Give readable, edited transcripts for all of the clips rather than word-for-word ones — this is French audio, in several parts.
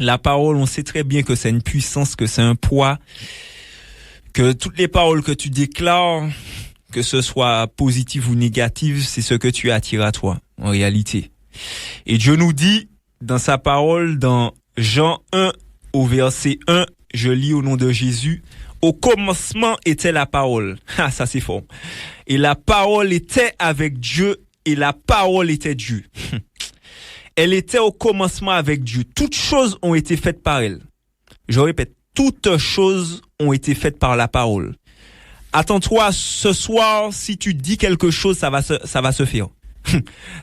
La parole, on sait très bien que c'est une puissance, que c'est un poids, que toutes les paroles que tu déclares, que ce soit positive ou négative, c'est ce que tu attires à toi, en réalité. Et Dieu nous dit, dans sa parole, dans Jean 1, au verset 1, je lis au nom de Jésus, au commencement était la parole. Ah, ça c'est fort. Et la parole était avec Dieu, et la parole était Dieu. Elle était au commencement avec Dieu. Toutes choses ont été faites par elle. Je répète, toutes choses ont été faites par la parole. Attends-toi, ce soir, si tu dis quelque chose, ça va se faire.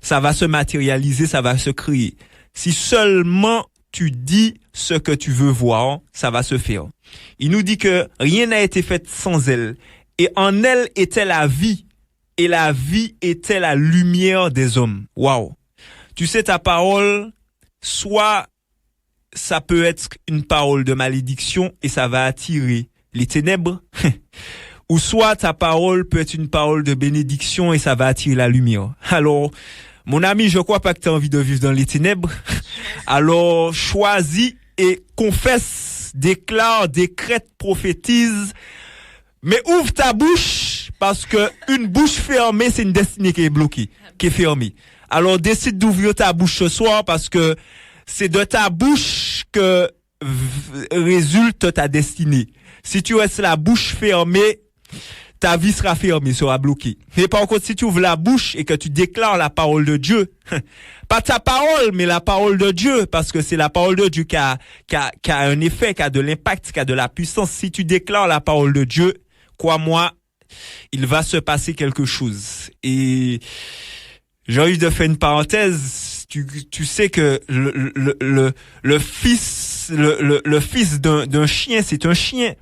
Ça va se matérialiser, ça va se créer. Si seulement tu dis ce que tu veux voir, ça va se faire. Il nous dit que rien n'a été fait sans elle. Et en elle était la vie. Et la vie était la lumière des hommes. Waouh! Tu sais, ta parole, soit ça peut être une parole de malédiction et ça va attirer les ténèbres, ou soit ta parole peut être une parole de bénédiction et ça va attirer la lumière. Alors, mon ami, je crois pas que tu as envie de vivre dans les ténèbres. Alors, choisis et confesse, déclare, décrète, prophétise, mais ouvre ta bouche parce que une bouche fermée, c'est une destinée qui est bloquée, qui est fermée. Alors, décide d'ouvrir ta bouche ce soir parce que c'est de ta bouche que résulte ta destinée. Si tu restes la bouche fermée, ta vie sera fermée, sera bloquée. Mais par contre, si tu ouvres la bouche et que tu déclares la parole de Dieu, pas ta parole, mais la parole de Dieu, parce que c'est la parole de Dieu qui a un effet, qui a de l'impact, qui a de la puissance. Si tu déclares la parole de Dieu, crois-moi, il va se passer quelque chose. Et j'ai envie de faire une parenthèse. Tu sais que le fils d'un chien, c'est un chien.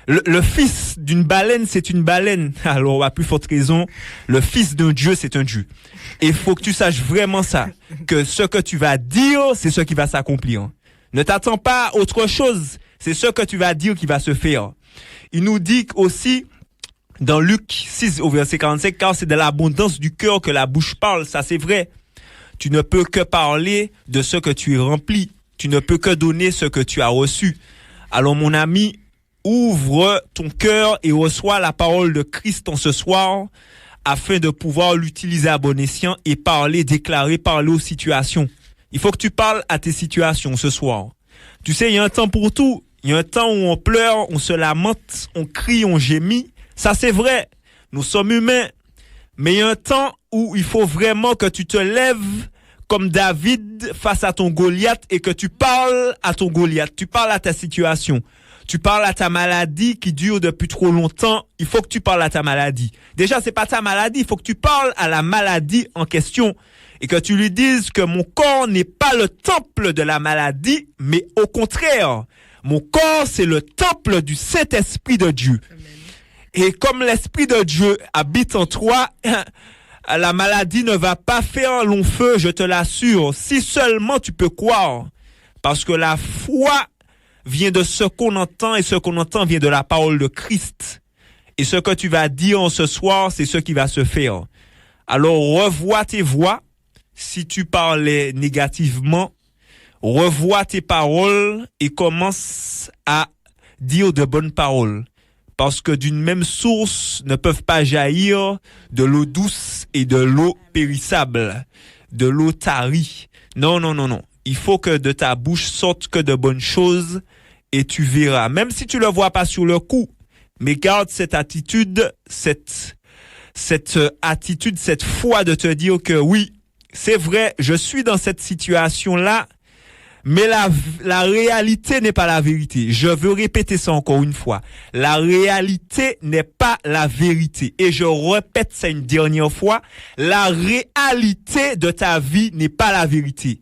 Le fils d'une baleine, c'est une baleine. Alors, à plus forte raison, le fils d'un Dieu, c'est un Dieu. Et il faut que tu saches vraiment ça, que ce que tu vas dire, c'est ce qui va s'accomplir. Ne t'attends pas à autre chose. C'est ce que tu vas dire qui va se faire. Il nous dit aussi, dans Luc 6 au verset 45, car c'est de l'abondance du cœur que la bouche parle. Ça, c'est vrai. Tu ne peux que parler de ce que tu es rempli. Tu ne peux que donner ce que tu as reçu. Alors, mon ami, ouvre ton cœur et reçois la parole de Christ en ce soir afin de pouvoir l'utiliser à bon escient et parler, déclarer, parler aux situations. Il faut que tu parles à tes situations ce soir. Tu sais, il y a un temps pour tout. Il y a un temps où on pleure, on se lamente, on crie, on gémit. Ça, c'est vrai. Nous sommes humains. Mais il y a un temps où il faut vraiment que tu te lèves comme David face à ton Goliath et que tu parles à ton Goliath. Tu parles à ta situation. Tu parles à ta maladie qui dure depuis trop longtemps. Il faut que tu parles à ta maladie. Déjà, c'est pas ta maladie. Il faut que tu parles à la maladie en question et que tu lui dises que mon corps n'est pas le temple de la maladie, mais au contraire, mon corps, c'est le temple du Saint-Esprit de Dieu. Amen. Et comme l'Esprit de Dieu habite en toi, la maladie ne va pas faire long feu, je te l'assure. Si seulement tu peux croire. Parce que la foi vient de ce qu'on entend et ce qu'on entend vient de la parole de Christ. Et ce que tu vas dire ce soir, c'est ce qui va se faire. Alors revois tes voix. Si tu parlais négativement, revois tes paroles et commence à dire de bonnes paroles. Parce que d'une même source ne peuvent pas jaillir de l'eau douce et de l'eau périssable, de l'eau tarie. Non, non, non, non. Il faut que de ta bouche sorte que de bonnes choses et tu verras. Même si tu le vois pas sur le coup, mais garde cette attitude, cette attitude, cette foi de te dire que oui, c'est vrai, je suis dans cette situation-là, mais la réalité n'est pas la vérité. Je veux répéter ça encore une fois. La réalité n'est pas la vérité. Et je répète ça une dernière fois. La réalité de ta vie n'est pas la vérité.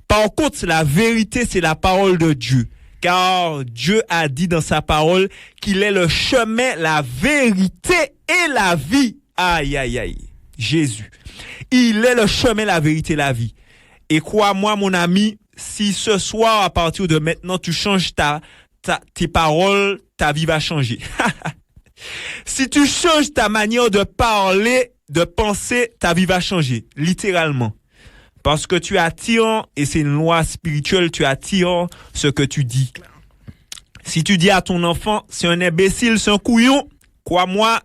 Par contre, la vérité, c'est la parole de Dieu. Car Dieu a dit dans sa parole qu'il est le chemin, la vérité et la vie. Aïe, aïe, aïe. Jésus. Il est le chemin, la vérité, la vie. Et crois-moi, mon ami, si ce soir, à partir de maintenant, tu changes tes paroles, ta vie va changer. Si tu changes ta manière de parler, de penser, ta vie va changer, littéralement. Parce que tu attires, et c'est une loi spirituelle, tu attires ce que tu dis. Si tu dis à ton enfant, c'est un imbécile, c'est un couillon, crois-moi,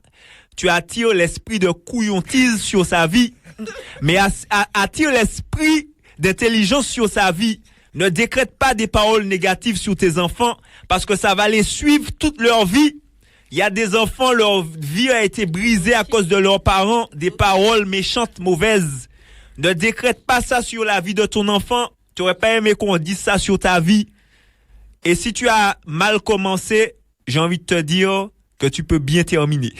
tu attires l'esprit de couillontise sur sa vie. Mais attire l'esprit d'intelligence sur sa vie. Ne décrète pas des paroles négatives sur tes enfants, parce que ça va les suivre toute leur vie. Il y a des enfants, leur vie a été brisée à cause de leurs parents, des paroles méchantes, mauvaises. Ne décrète pas ça sur la vie de ton enfant. Tu aurais pas aimé qu'on dise ça sur ta vie. Et si tu as mal commencé, j'ai envie de te dire que tu peux bien terminer.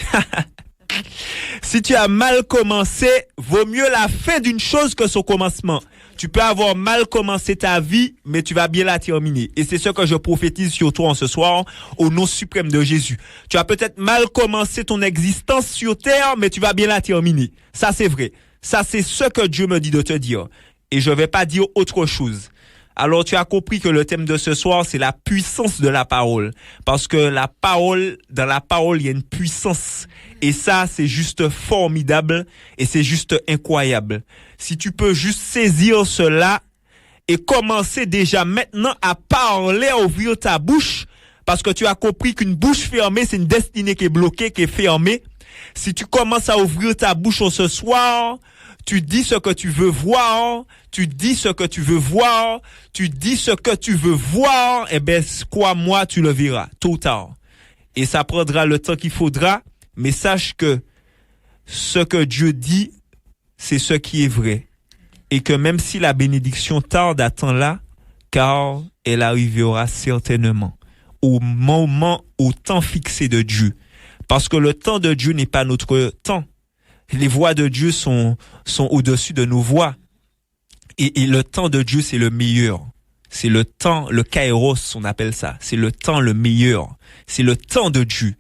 Si tu as mal commencé, vaut mieux la fin d'une chose que son commencement. Tu peux avoir mal commencé ta vie, mais tu vas bien la terminer. Et c'est ce que je prophétise sur toi en ce soir, au nom suprême de Jésus. Tu as peut-être mal commencé ton existence sur terre, mais tu vas bien la terminer. Ça, c'est vrai. Ça, c'est ce que Dieu me dit de te dire. Et je vais pas dire autre chose. Alors, tu as compris que le thème de ce soir, c'est la puissance de la parole. Parce que dans la parole, il y a une puissance. Et ça, c'est juste formidable et c'est juste incroyable. Si tu peux juste saisir cela et commencer déjà maintenant à parler, à ouvrir ta bouche, parce que tu as compris qu'une bouche fermée, c'est une destinée qui est bloquée, qui est fermée. Si tu commences à ouvrir ta bouche ce soir, tu dis ce que tu veux voir, tu dis ce que tu veux voir, tu dis ce que tu veux voir, eh ben, crois-moi, tu le verras, tôt ou tard. Et ça prendra le temps qu'il faudra, mais sache que ce que Dieu dit, c'est ce qui est vrai. Et que même si la bénédiction tarde, attends-la, car elle arrivera certainement au moment, au temps fixé de Dieu. Parce que le temps de Dieu n'est pas notre temps. Les voies de Dieu sont au-dessus de nos voies. Et le temps de Dieu, c'est le meilleur. C'est le temps, le kairos, on appelle ça. C'est le temps le meilleur. C'est le temps de Dieu.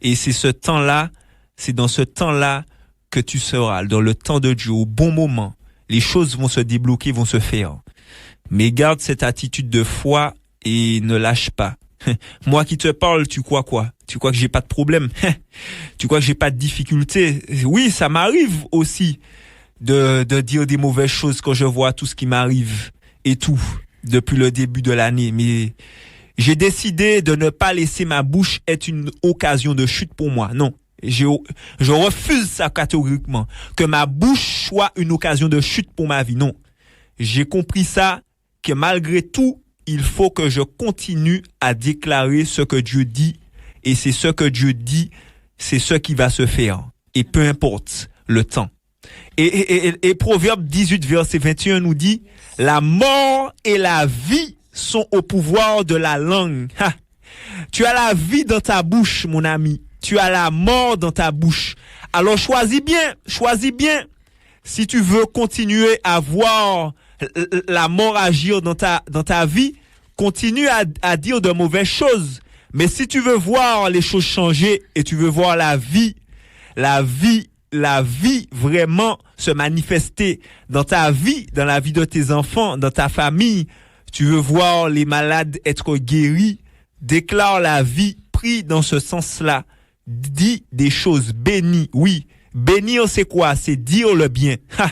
Et c'est ce temps-là, c'est dans ce temps-là que tu seras, dans le temps de Dieu, au bon moment. Les choses vont se débloquer, vont se faire. Mais garde cette attitude de foi et ne lâche pas. Moi qui te parle, tu crois quoi? Tu crois que j'ai pas de problème? Tu crois que j'ai pas de difficulté? Oui, ça m'arrive aussi de dire des mauvaises choses quand je vois tout ce qui m'arrive et tout depuis le début de l'année. Mais j'ai décidé de ne pas laisser ma bouche être une occasion de chute pour moi. Non. Je refuse ça catégoriquement. Que ma bouche soit une occasion de chute pour ma vie. Non. J'ai compris ça, que malgré tout, il faut que je continue à déclarer ce que Dieu dit. Et c'est ce que Dieu dit, c'est ce qui va se faire. Et peu importe le temps. Et Proverbe 18, verset 21 nous dit, la mort et la vie sont au pouvoir de la langue. Ha! Tu as la vie dans ta bouche, mon ami. Tu as la mort dans ta bouche. Alors choisis bien. Si tu veux continuer à voir la mort agir dans ta vie, continue à dire de mauvaises choses. Mais si tu veux voir les choses changer et tu veux voir la vie vraiment se manifester dans ta vie, dans la vie de tes enfants, dans ta famille, tu veux voir les malades être guéris, déclare la vie, prie dans ce sens-là. Dis des choses, bénis, oui. Bénir, c'est quoi? C'est dire le bien. Ha!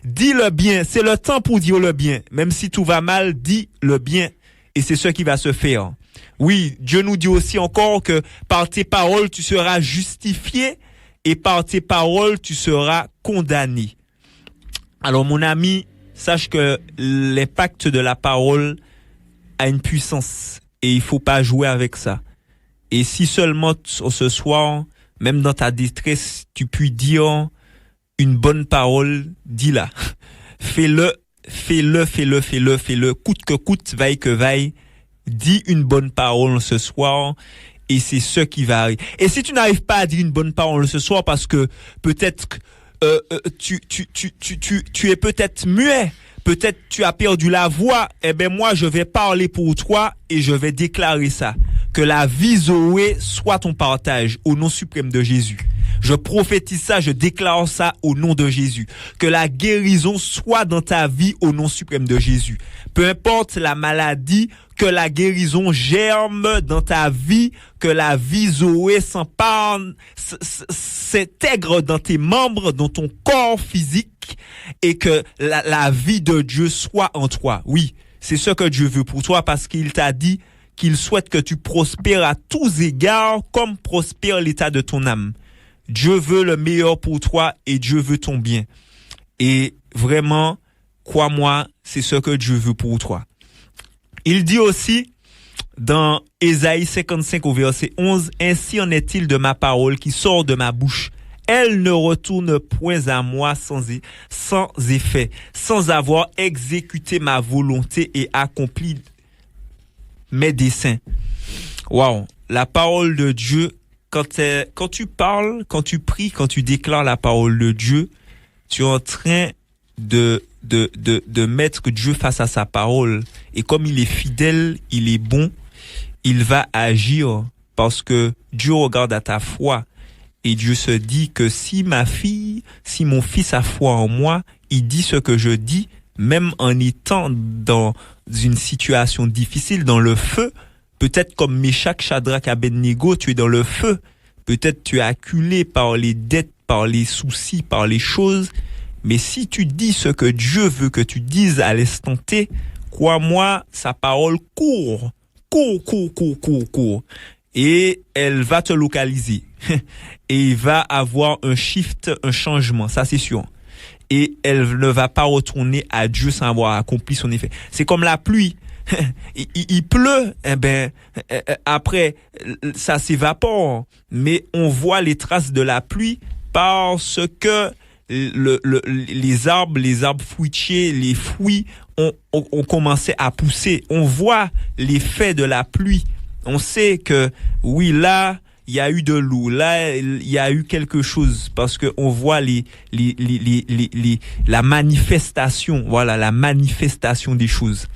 Dis le bien, c'est le temps pour dire le bien. Même si tout va mal, dis le bien. Et c'est ce qui va se faire. Oui, Dieu nous dit aussi encore que par tes paroles, tu seras justifié et par tes paroles, tu seras condamné. Alors, mon ami, sache que l'impact de la parole a une puissance et il faut pas jouer avec ça. Et si seulement ce soir, même dans ta détresse, tu puis dire une bonne parole, dis-la. Fais-le, coûte que coûte, vaille que vaille. Dis une bonne parole ce soir et c'est ce qui va arriver. Et si tu n'arrives pas à dire une bonne parole ce soir parce que peut-être tu es peut-être muet, peut-être tu as perdu la voix, eh ben moi je vais parler pour toi et je vais déclarer ça. Que la vie Zoé soit ton partage au nom suprême de Jésus. Je prophétise ça, je déclare ça au nom de Jésus. Que la guérison soit dans ta vie au nom suprême de Jésus. Peu importe la maladie que la guérison germe dans ta vie, que la vie Zoé s'empare, s'intègre dans tes membres, dans ton corps physique, et que la vie de Dieu soit en toi. Oui, c'est ce que Dieu veut pour toi, parce qu'il t'a dit qu'il souhaite que tu prospères à tous égards, comme prospère l'état de ton âme. Dieu veut le meilleur pour toi et Dieu veut ton bien. Et vraiment, crois-moi, c'est ce que Dieu veut pour toi. Il dit aussi dans Ésaïe 55 au verset 11, « Ainsi en est-il de ma parole qui sort de ma bouche. Elle ne retourne point à moi sans effet, sans avoir exécuté ma volonté et accompli mes desseins. » Waouh, la parole de Dieu, quand tu parles, quand tu pries, quand tu déclares la parole de Dieu, tu es en train de mettre Dieu face à sa parole. Et comme il est fidèle, il est bon, il va agir parce que Dieu regarde à ta foi. Et Dieu se dit que si mon fils a foi en moi, il dit ce que je dis, même en étant dans une situation difficile, dans le feu, peut-être comme Méchak, Shadrach, Abednego, tu es dans le feu. Peut-être tu es acculé par les dettes, par les soucis, par les choses. Mais si tu dis ce que Dieu veut que tu dises à l'instant T, crois-moi, sa parole court. Et elle va te localiser. Et il va avoir un shift, un changement, ça c'est sûr. Et elle ne va pas retourner à Dieu sans avoir accompli son effet. C'est comme la pluie. Il pleut, après, ça s'évapore. Mais on voit les traces de la pluie parce que les arbres fruitiers, les fruits ont commencé à pousser. On voit l'effet de la pluie. On sait que, oui, là, il y a eu de l'eau. Là, il y a eu quelque chose parce que on voit la manifestation, voilà, la manifestation des choses.